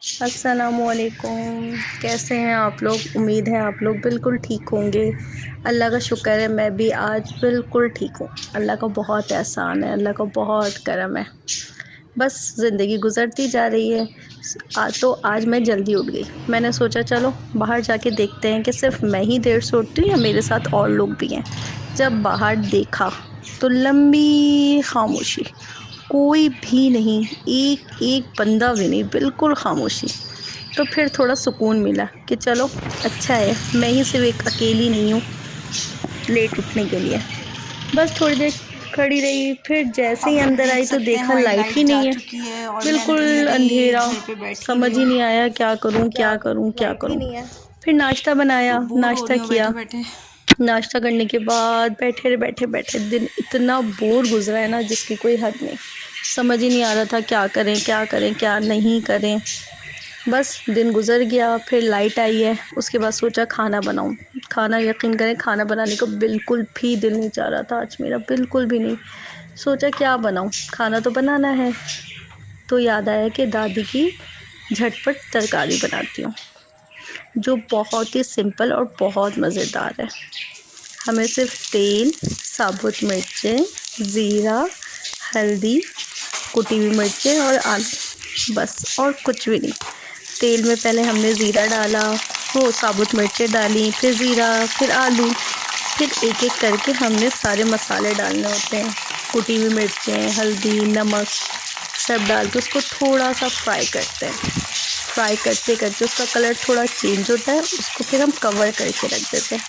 السلام علیکم، کیسے ہیں آپ لوگ؟ امید ہے آپ لوگ بالکل ٹھیک ہوں گے۔ اللہ کا شکر ہے میں بھی آج بالکل ٹھیک ہوں۔ اللہ کا بہت احسان ہے، اللہ کا بہت کرم ہے۔ بس زندگی گزرتی جا رہی ہے۔ تو آج میں جلدی اٹھ گئی۔ میں نے سوچا چلو باہر جا کے دیکھتے ہیں کہ صرف میں ہی دیر سے اٹھتی ہوں یا میرے ساتھ اور لوگ بھی ہیں۔ جب باہر دیکھا تو لمبی خاموشی، کوئی بھی نہیں، ایک بندہ بھی نہیں، بالکل خاموشی۔ تو پھر تھوڑا سکون ملا کہ چلو اچھا ہے، میں ہی صرف ایک اکیلی نہیں ہوں لیٹ اٹھنے کے لیے۔ بس تھوڑی دیر کھڑی رہی، پھر جیسے اب ہی ہم اندر دیکھ آئی تو سکتے ہیں دیکھا ہماری لائٹ ہی جا نہیں ہے، چکی ہے اور میں بالکل اندھیرے اندھیرا۔ گھر پہ بیٹھی سمجھ ہی ہوں، نہیں آیا کیا کروں کیا کروں کیا لائٹ بھی کروں۔ نہیں ہے پھر ناشتہ تو بنایا، بور ہو ناشتہ رہی ہوں کیا۔ بیٹھے بیٹھے۔ ناشتہ کرنے کے بعد بیٹھے بیٹھے بیٹھے دن اتنا بور گزرا ہے نا جس کی کوئی حد نہیں۔ سمجھ ہی نہیں آ رہا تھا کیا کریں کیا کریں کیا نہیں کریں۔ بس دن گزر گیا، پھر لائٹ آئی ہے، اس کے بعد سوچا کھانا بناؤں۔ کھانا یقین کریں کھانا بنانے کو بالکل بھی دل نہیں چاہ رہا تھا آج میرا، بالکل بھی نہیں۔ سوچا کیا بناؤں، کھانا تو بنانا ہے۔ تو یاد آیا کہ دادی کی جھٹ پٹ ترکاری بناتی ہوں، جو بہت ہی سمپل اور بہت مزیدار ہے۔ ہمیں صرف تیل، ثابت مرچیں، زیرہ، ہلدی، کٹی ہوئی مرچیں اور آلو، بس اور کچھ بھی نہیں۔ تیل میں پہلے ہم نے زیرہ ڈالا، وہ ثابت مرچیں ڈالی، پھر زیرہ، پھر آلو، پھر ایک ایک کر کے ہم نے سارے مسالے ڈالنے ہوتے ہیں، کٹی ہوئی مرچیں، ہلدی، نمک سب ڈال کے اس کو تھوڑا سا فرائی کرتے ہیں۔ فرائی کرتے کرتے اس کا کلر تھوڑا چینج ہوتا ہے، اس کو پھر ہم کور کر کے رکھ دیتے ہیں۔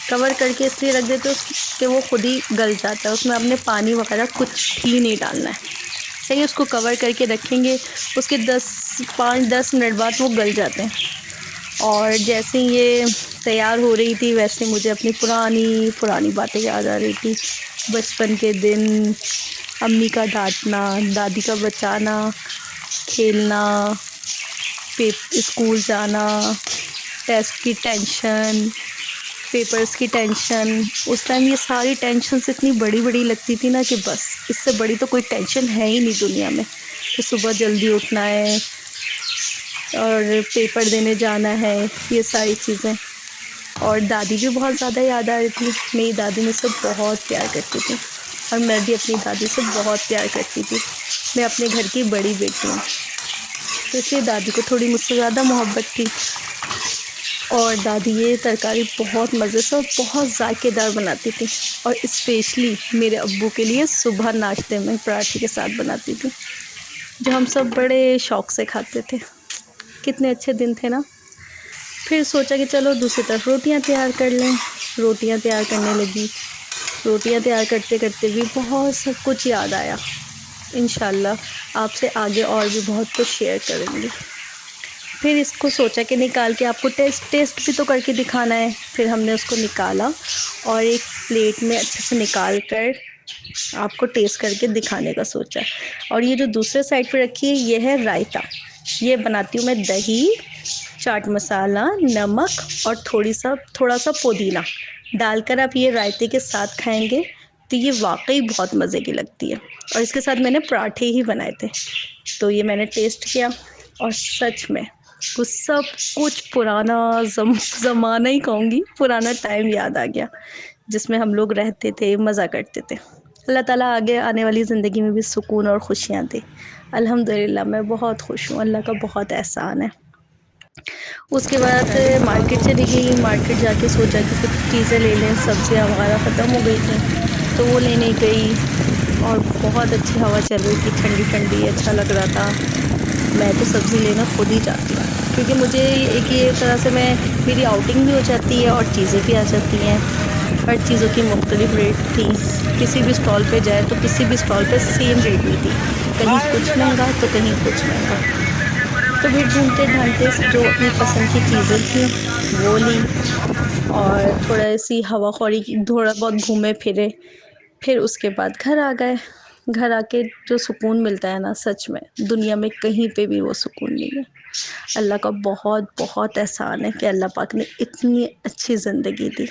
کور کر کے اس لیے رکھ دیتے ہیں کہ وہ خود ہی گل جاتا ہے، اس میں ہم نے پانی وغیرہ کچھ بھی نہیں ڈالنا ہے۔ صحیح، اس کو کور کر کے رکھیں گے، اس کے 5-10 منٹ بعد وہ گل جاتے ہیں۔ اور جیسے یہ تیار ہو رہی تھی ویسے مجھے اپنی پرانی باتیں یاد آ رہی تھی۔ بچپن کے دن، امی کا ڈانٹنا، دادی کا بچانا، کھیلنا، اسکول جانا، ٹیسٹ کی ٹینشن، پیپرز کی ٹینشن۔ اس ٹائم یہ ساری ٹینشنز اتنی بڑی بڑی لگتی تھی نا کہ بس اس سے بڑی تو کوئی ٹینشن ہے ہی نہیں دنیا میں، کہ صبح جلدی اٹھنا ہے اور پیپر دینے جانا ہے، یہ ساری چیزیں۔ اور دادی بھی بہت زیادہ یاد آ رہی تھی۔ میری دادی مجھ سے بہت پیار کرتی تھی اور میں بھی اپنی دادی سے بہت پیار کرتی تھی۔ میں اپنے گھر کی بڑی بیٹی ہوں، تو اس لیے دادی کو تھوڑی مجھ سے زیادہ محبت تھی۔ اور دادی یہ ترکاری بہت مزے سے اور بہت ذائقے دار بناتی تھی، اور اسپیشلی میرے ابو کے لیے صبح ناشتے میں پراٹھے کے ساتھ بناتی تھی، جو ہم سب بڑے شوق سے کھاتے تھے۔ کتنے اچھے دن تھے نا۔ پھر سوچا کہ چلو دوسری طرف روٹیاں تیار کر لیں، روٹیاں تیار کرنے لگی۔ روٹیاں تیار کرتے کرتے بھی بہت سب کچھ یاد آیا۔ انشاءاللہ آپ سے آگے اور بھی بہت کچھ شیئر کریں گی۔ پھر اس کو سوچا کہ نکال کے آپ کو ٹیسٹ بھی تو کر کے دکھانا ہے۔ پھر ہم نے اس کو نکالا اور ایک پلیٹ میں اچھے سے نکال کر آپ کو ٹیسٹ کر کے دکھانے کا سوچا۔ اور یہ جو دوسرے سائڈ پہ رکھی ہے یہ ہے رائتا۔ یہ بناتی ہوں میں دہی، چاٹ مسالہ، نمک اور تھوڑا سا پودینہ ڈال کر آپ یہ رائتے کے ساتھ کھائیں گے تو یہ واقعی بہت مزے کی لگتی ہے۔ اور اس کے ساتھ میں نے پراٹھے ہی بنائے تھے، تو یہ میں نے ٹیسٹ کیا اور سچ میں وہ سب کچھ پرانا زمانہ ہی کہوں گی، پرانا ٹائم یاد آ گیا جس میں ہم لوگ رہتے تھے، مزہ کرتے تھے۔ اللہ تعالیٰ آگے آنے والی زندگی میں بھی سکون اور خوشیاں دے۔ الحمدللہ میں بہت خوش ہوں، اللہ کا بہت احسان ہے۔ اس کے بعد میں بھی بہت مارکیٹ چلی گئی، مارکیٹ جا کے سوچا کہ کچھ چیزیں لے لیں، سبزیاں وغیرہ ختم ہو گئی تھیں تو وہ لینے گئی، اور بہت اچھی ہوا چل رہی تھی، ٹھنڈی ٹھنڈی، اچھا لگ رہا تھا۔ میں تو سبزی لینا خود ہی جاتی ہوں، کیونکہ مجھے ایک یہ طرح سے میری آؤٹنگ بھی ہو جاتی ہے اور چیزیں بھی آ جاتی ہیں۔ ہر چیزوں کی مختلف ریٹ تھی، کسی بھی اسٹال پہ جائے تو کسی بھی اسٹال پہ سیم ریٹ نہیں تھی، کہیں کچھ مہنگا تو کہیں کچھ مہنگا۔ تو پھر ڈھونڈتے ڈھانڈتے جو اپنی پسند کی چیزیں تھیں وہ لی، اور تھوڑا سی ہوا خوری کی، تھوڑا بہت گھومے پھرے، پھر اس کے بعد گھر آ گئے۔ گھر آ کے جو سکون ملتا ہے نا، سچ میں دنیا میں کہیں پہ بھی وہ سکون نہیں ہے۔ اللہ کا بہت بہت احسان ہے کہ اللہ پاک نے اتنی اچھی زندگی دی۔